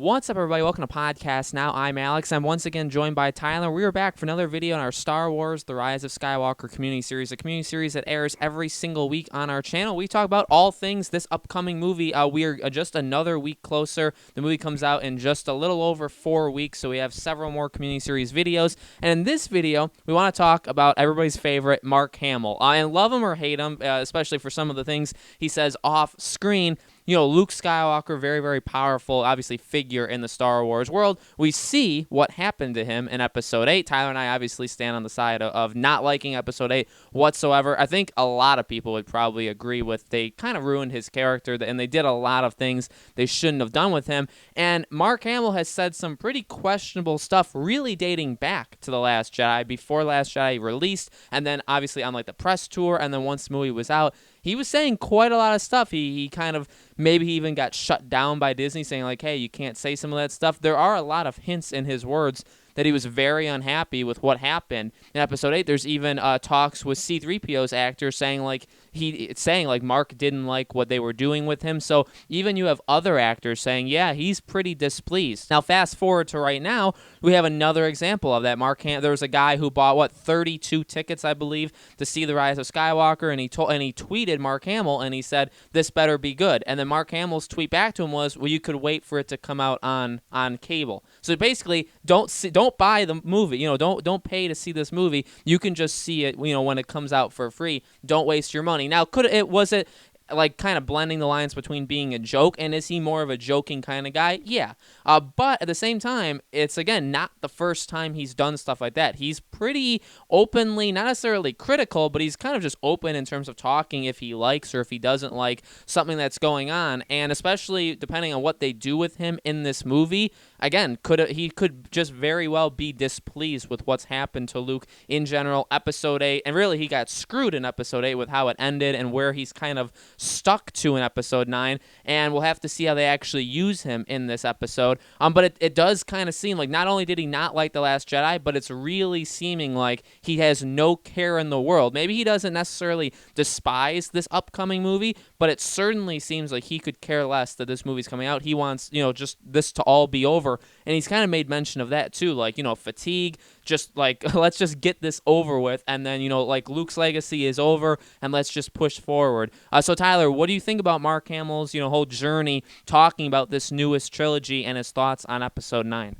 What's up, everybody? Welcome to Podcast Now. I'm Alex. I'm once again joined by Tyler. We are back for another video on our Star Wars The Rise of Skywalker community series, a community series that airs every single week on our channel. We talk about all things this upcoming movie. We are just another week closer. The movie comes out in just a little over 4 weeks, so we have several more community series videos. And in this video, we want to talk about everybody's favorite, Mark Hamill. And love him or hate him, especially for some of the things he says off screen. You know, Luke Skywalker, very, very powerful, obviously, figure in the Star Wars world. We see what happened to him in Episode 8. Tyler and I obviously stand on the side of not liking Episode 8 whatsoever. I think a lot of people would probably agree with they kind of ruined his character, and they did a lot of things they shouldn't have done with him. And Mark Hamill has said some pretty questionable stuff, really dating back to The Last Jedi, before Last Jedi released, and then obviously on like the press tour, and then once the movie was out. He was saying quite a lot of stuff. He kind of, maybe he even got shut down by Disney saying like, hey, you can't say some of that stuff. There are a lot of hints in his words that he was very unhappy with what happened in Episode 8. There's even talks with C-3PO's actor saying like Mark didn't like what they were doing with him. So even you have other actors saying, yeah, he's pretty displeased. Now fast forward to right now, we have another example of that. There was a guy who bought 32 tickets, I believe, to see The Rise of Skywalker, and he tweeted Mark Hamill and he said, "This better be good." And then Mark Hamill's tweet back to him was, "Well, you could wait for it to come out on cable." So basically, don't buy the movie. You know, don't pay to see this movie. You can just see it, you know, when it comes out for free. Don't waste your money. Now, was it like kind of blending the lines between being a joke, and is he more of a joking kind of guy? Yeah. But at the same time, it's, again, not the first time he's done stuff like that. He's pretty openly, not necessarily critical, but he's kind of just open in terms of talking if he likes or if he doesn't like something that's going on, and especially depending on what they do with him in this movie. Again, he could just very well be displeased with what's happened to Luke in general. Episode 8, and really he got screwed in Episode 8 with how it ended and where he's kind of stuck to in Episode 9, and we'll have to see how they actually use him in this episode. But it does kind of seem like not only did he not like The Last Jedi, but it's really seeming like he has no care in the world. Maybe he doesn't necessarily despise this upcoming movie, but it certainly seems like he could care less that this movie's coming out. He wants, you know, just this to all be over. And he's kind of made mention of that too, like, you know, fatigue, just like, let's just get this over with, and then, you know, like, Luke's legacy is over, and let's just push forward. So Tyler, what do you think about Mark Hamill's, you know, whole journey talking about this newest trilogy and his thoughts on Episode 9?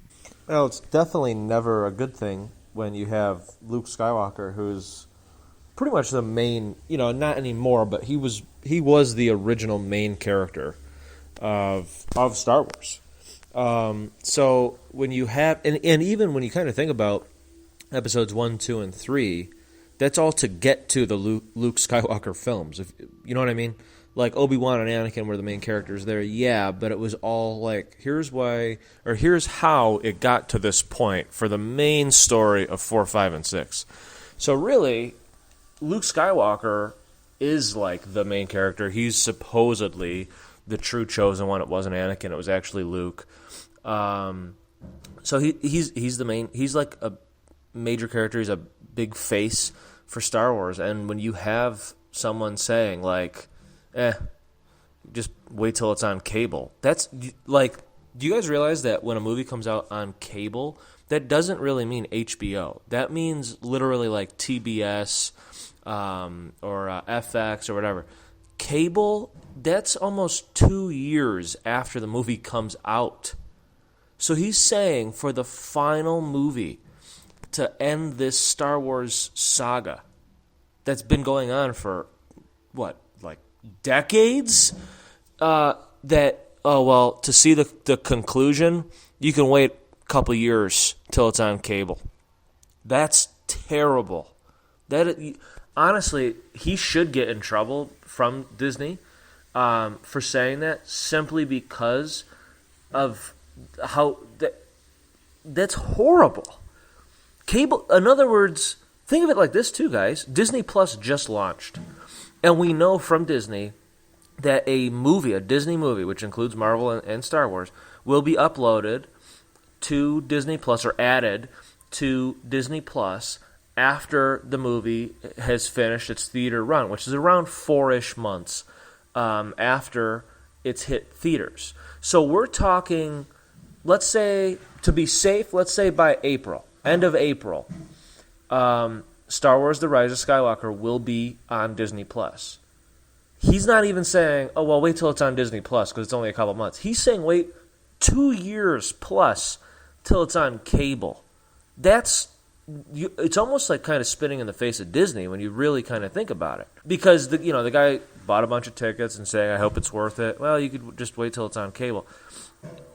Well, it's definitely never a good thing when you have Luke Skywalker, who's pretty much the main, you know, not anymore, but he was the original main character of Star Wars. So when you have, and even when you kind of think about episodes 1, 2, and 3, that's all to get to the Luke Skywalker films. If you know what I mean? Like Obi-Wan and Anakin were the main characters there, yeah, but it was all like, here's how it got to this point for the main story of 4, 5, and 6. So really, Luke Skywalker is like the main character. He's supposedly the true chosen one. It wasn't Anakin, it was actually Luke. So he's the main. He's like a major character. He's a big face for Star Wars. And when you have someone saying like, just wait till it's on cable. That's like, do you guys realize that when a movie comes out on cable, that doesn't really mean HBO. That means literally like TBS or FX or whatever. Cable, that's almost 2 years after the movie comes out. So he's saying for the final movie to end this Star Wars saga that's been going on for, what, like decades? To see the conclusion, you can wait a couple years till it's on cable. That's terrible. Honestly, he should get in trouble from Disney for saying that, simply because of how that's horrible. Cable, in other words, think of it like this too, guys. Disney Plus just launched, and we know from Disney that a Disney movie, which includes Marvel and Star Wars, will be uploaded to Disney Plus or added to Disney Plus after the movie has finished its theater run, which is around 4-ish months after it's hit theaters. So we're talking let's say, to be safe, let's say by April, end of April, Star Wars The Rise of Skywalker will be on Disney+. He's not even saying, oh, well, wait till it's on Disney Plus because it's only a couple months. He's saying wait 2 years plus till it's on cable. It's almost like kind of spitting in the face of Disney when you really kind of think about it. Because, the guy bought a bunch of tickets and saying, I hope it's worth it. Well, you could just wait till it's on cable.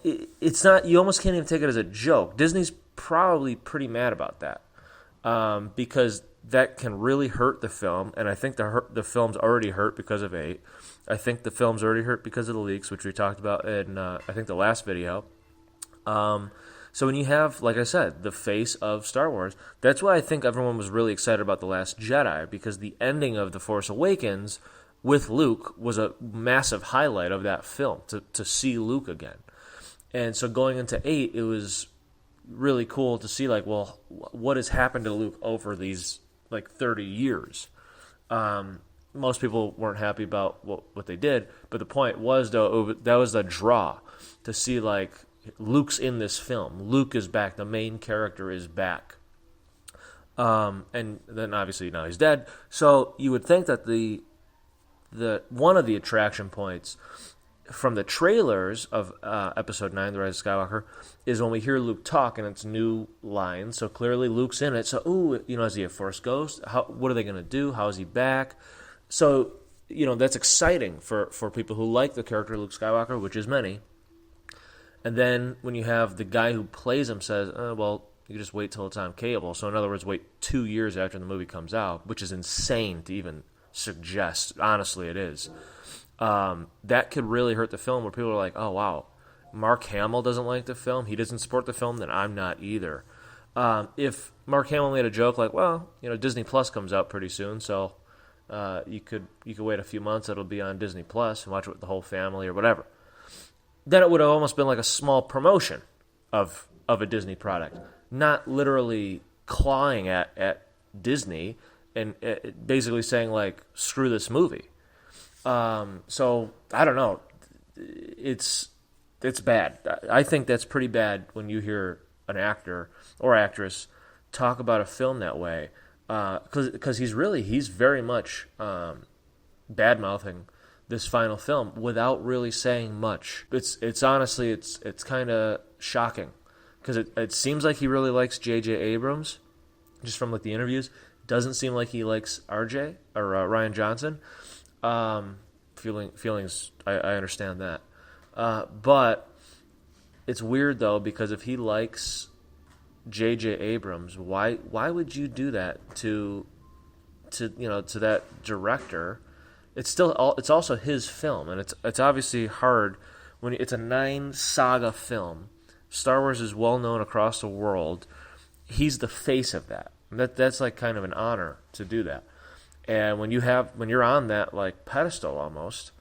It's not, you almost can't even take it as a joke. Disney's probably pretty mad about that because that can really hurt the film, and I think the film's already hurt because of 8. I think the film's already hurt because of the leaks, which we talked about in, I think, the last video. So when you have, like I said, the face of Star Wars, that's why I think everyone was really excited about The Last Jedi, because the ending of The Force Awakens with Luke was a massive highlight of that film, to see Luke again. And so going into 8, it was really cool to see, like, well, what has happened to Luke over these 30 years. Most people weren't happy about what they did, but the point was, though, that was a draw to see, like, Luke's in this film. Luke is back. The main character is back. And then obviously now he's dead. So you would think that the one of the attraction points from the trailers of Episode 9, The Rise of Skywalker, is when we hear Luke talk, and it's new lines. So clearly Luke's in it. So, is he a Force ghost? What are they going to do? How is he back? So, that's exciting for people who like the character Luke Skywalker, which is many. And then when you have the guy who plays him says, well, you can just wait till it's on cable. So in other words, wait 2 years after the movie comes out, which is insane to even suggest. Honestly, it is. That could really hurt the film, where people are like, oh, wow, Mark Hamill doesn't like the film, he doesn't support the film, then I'm not either. If Mark Hamill made a joke like, well, Disney Plus comes out pretty soon, so you could wait a few months, it'll be on Disney Plus and watch it with the whole family or whatever, then it would have almost been like a small promotion of a Disney product, not literally clawing at Disney and basically saying, like, screw this movie. So I don't know. It's bad. I think that's pretty bad when you hear an actor or actress talk about a film that way, because he's very much bad mouthing this final film without really saying much. It's honestly it's kind of shocking, because it seems like he really likes J.J. Abrams, just from the interviews. Doesn't seem like he likes RJ or Ryan Johnson. Feelings, I understand that. But it's weird, though, because if he likes J.J. Abrams, why would you do that to that director? It's also his film, and it's obviously hard when it's a 9 saga film. Star Wars is well known across the world. He's the face of that. That's like kind of an honor to do that. And when you're on that pedestal almost,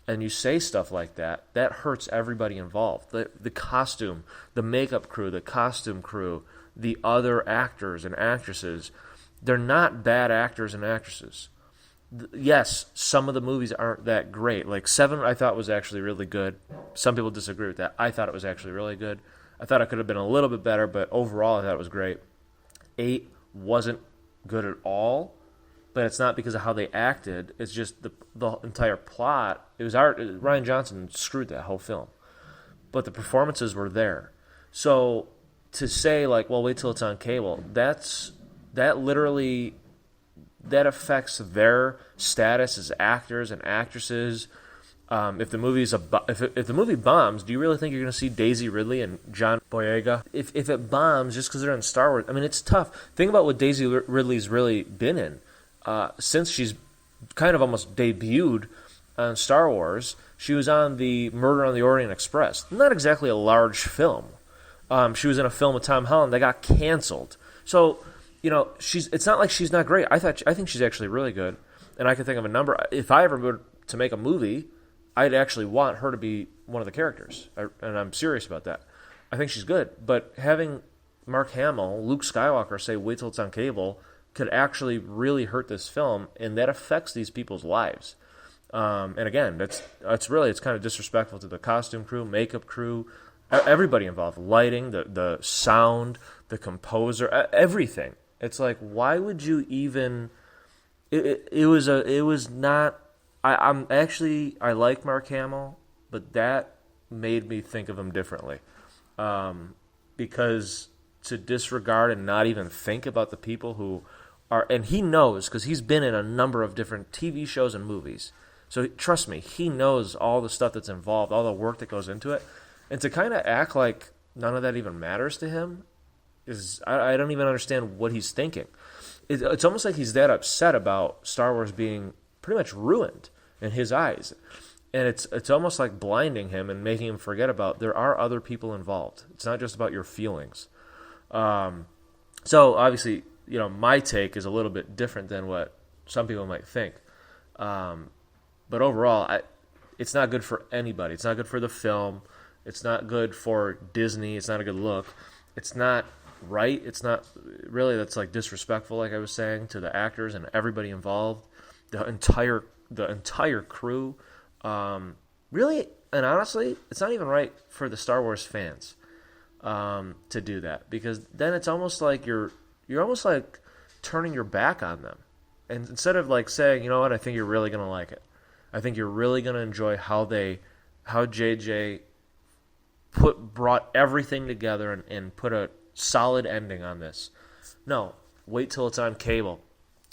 and you say stuff like that, that hurts everybody involved. The costume, the makeup crew, the costume crew, the other actors and actresses, they're not bad actors and actresses. Yes, some of the movies aren't that great. 7 I thought was actually really good. Some people disagree with that. I thought it was actually really good. I thought it could have been a little bit better, but overall I thought it was great. 8 wasn't good at all. But it's not because of how they acted. It's just the entire plot. It was Ryan Johnson screwed that whole film. But the performances were there. So to say, well, wait till it's on cable, that affects their status as actors and actresses. If the movie bombs, do you really think you're going to see Daisy Ridley and John Boyega? If it bombs just because they're in Star Wars, I mean, it's tough. Think about what Daisy Ridley's really been in. Since she's kind of almost debuted on Star Wars, she was on the Murder on the Orient Express. Not exactly a large film. She was in a film with Tom Holland that got canceled. So, it's not like she's not great. I think she's actually really good, and I can think of a number. If I ever were to make a movie, I'd actually want her to be one of the characters, and I'm serious about that. I think she's good, but having Mark Hamill, Luke Skywalker, say wait till it's on cable could actually really hurt this film, and that affects these people's lives. And again, it's kind of disrespectful to the costume crew, makeup crew, everybody involved, lighting, the sound, the composer, everything. It's like, why would you even? It was not. I'm actually, I like Mark Hamill, but that made me think of him differently, because to disregard and not even think about the people who are, and he knows because he's been in a number of different TV shows and movies. So trust me, he knows all the stuff that's involved, all the work that goes into it, and to kind of act like none of that even matters to him is, I don't even understand what he's thinking. It's almost like he's that upset about Star Wars being pretty much ruined in his eyes, and it's almost like blinding him and making him forget about there are other people involved. It's not just about your feelings. So obviously, my take is a little bit different than what some people might think. But overall, it's not good for anybody. It's not good for the film. It's not good for Disney. It's not a good look. It's not right. It's not really. That's like disrespectful, like I was saying, to the actors and everybody involved, the entire crew. Really and honestly, it's not even right for the Star Wars fans to do that, because then it's almost like you're almost like turning your back on them, and instead of like saying, you know what, I think you're really gonna like it. I think you're really gonna enjoy how JJ brought everything together and put a solid ending on this. No, wait till it's on cable.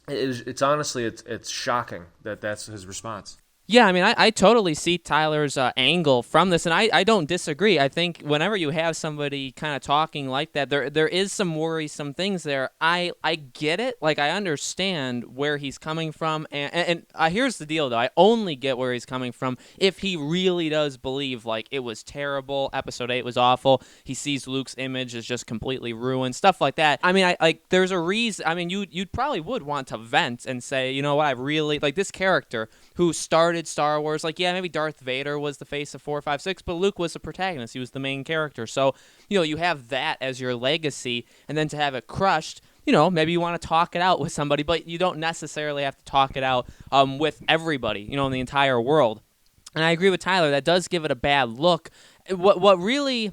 It's honestly, it's shocking that that's his response. Yeah, I mean, I totally see Tyler's angle from this, and I don't disagree. I think whenever you have somebody kind of talking like that, there is some worrisome things there. I get it. Like, I understand where he's coming from, and here's the deal, though. I only get where he's coming from if he really does believe, like, it was terrible, Episode 8 was awful, he sees Luke's image is just completely ruined, stuff like that. I mean, there's a reason. I mean, you'd probably would want to vent and say, you know what, I really, like, this character who started Star Wars, like, yeah, maybe Darth Vader was the face of 4, 5, 6, but Luke was the protagonist. He was the main character. So, you have that as your legacy, and then to have it crushed, maybe you want to talk it out with somebody, but you don't necessarily have to talk it out with everybody, in the entire world. And I agree with Tyler, that does give it a bad look. What really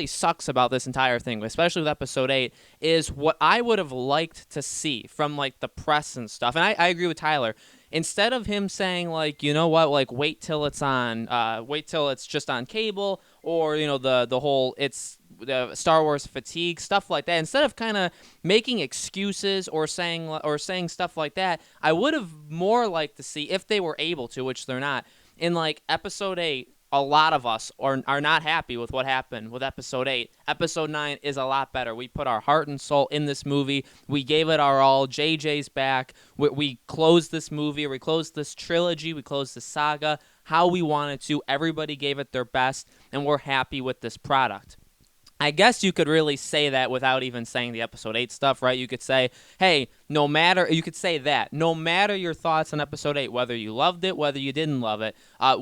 sucks about this entire thing, especially with Episode 8, is what I would have liked to see from, like, the press and stuff. And I agree with Tyler. Instead of him saying, like, you know what, like, wait till it's just on cable, or, the whole, it's the Star Wars fatigue, stuff like that. Instead of kind of making excuses or saying stuff like that, I would have more liked to see, if they were able to, which they're not, in, like, Episode 8, a lot of us are not happy with what happened with Episode 8. Episode 9 is a lot better. We put our heart and soul in this movie. We gave it our all. JJ's back. We closed this movie. We closed this trilogy. We closed the saga how we wanted to. Everybody gave it their best, and we're happy with this product. I guess you could really say that without even saying the Episode 8 stuff, right? You could say, hey, no matter your thoughts on Episode 8, whether you loved it, whether you didn't love it,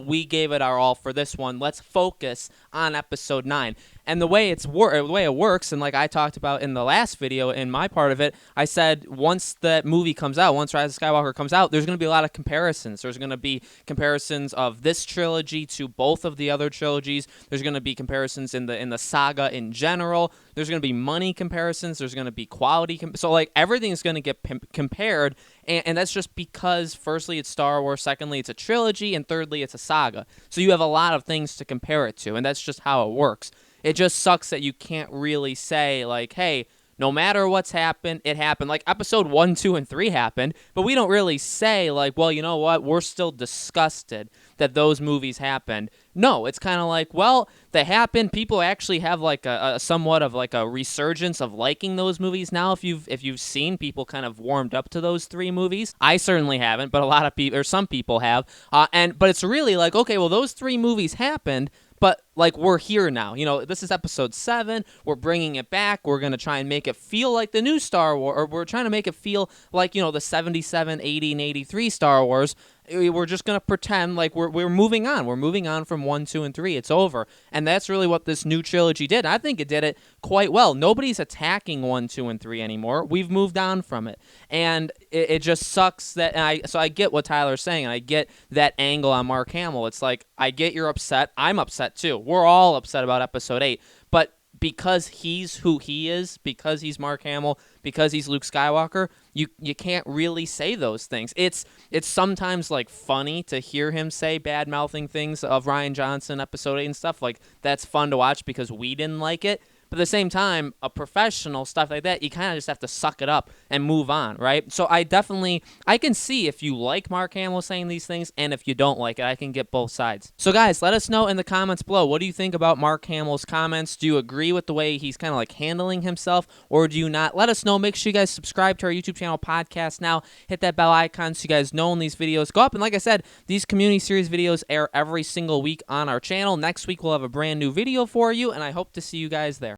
we gave it our all for this one. Let's focus on Episode 9. And the way it works, and like I talked about in the last video, in my part of it, I said once that movie comes out, once Rise of Skywalker comes out, there's going to be a lot of comparisons. There's going to be comparisons of this trilogy to both of the other trilogies. There's going to be comparisons in the saga in general. There's going to be money comparisons. There's going to be quality. So, like, everything's going to get compared, and that's just because, firstly, it's Star Wars, secondly, it's a trilogy, and thirdly, it's a saga. So you have a lot of things to compare it to, and that's just how it works. It just sucks that you can't really say, like, hey, no matter what's happened, it happened. Like, Episode 1, 2, and 3 happened, but we don't really say, like, well, you know what, we're still disgusted that those movies happened. No, it's kind of like, well, they happened. People actually have, like, a somewhat of, like, a resurgence of liking those movies now. If you've seen, people kind of warmed up to those 3 movies. I certainly haven't, but a lot of people, or some people have. But it's really like, okay, well, those 3 movies happened, but, like, we're here now. This is Episode 7. We're bringing it back. We're going to try and make it feel like the new Star Wars, or we're trying to make it feel like, the 77, 80, and 83 Star Wars. we're just going to pretend like we're moving on. We're moving on from 1, 2, and 3. It's over. And that's really what this new trilogy did. I think it did it quite well. Nobody's attacking 1, 2, and 3 anymore. We've moved on from it. And it just sucks that so I get what Tyler's saying, and I get that angle on Mark Hamill. It's like, I get you're upset. I'm upset too. We're all upset about episode 8. But because he's who he is, because he's Mark Hamill, because he's Luke Skywalker, you can't really say those things. It's sometimes like funny to hear him say bad-mouthing things of Rian Johnson episode 8 and stuff. Like, that's fun to watch because we didn't like it. But at the same time, a professional, stuff like that, you kind of just have to suck it up and move on, right? So I can see if you like Mark Hamill saying these things and if you don't like it. I can get both sides. So guys, let us know in the comments below. What do you think about Mark Hamill's comments? Do you agree with the way he's kind of like handling himself, or do you not? Let us know. Make sure you guys subscribe to our YouTube channel, Podcast Now. Hit that bell icon so you guys know when these videos go up. And like I said, these community series videos air every single week on our channel. Next week, we'll have a brand new video for you, and I hope to see you guys there.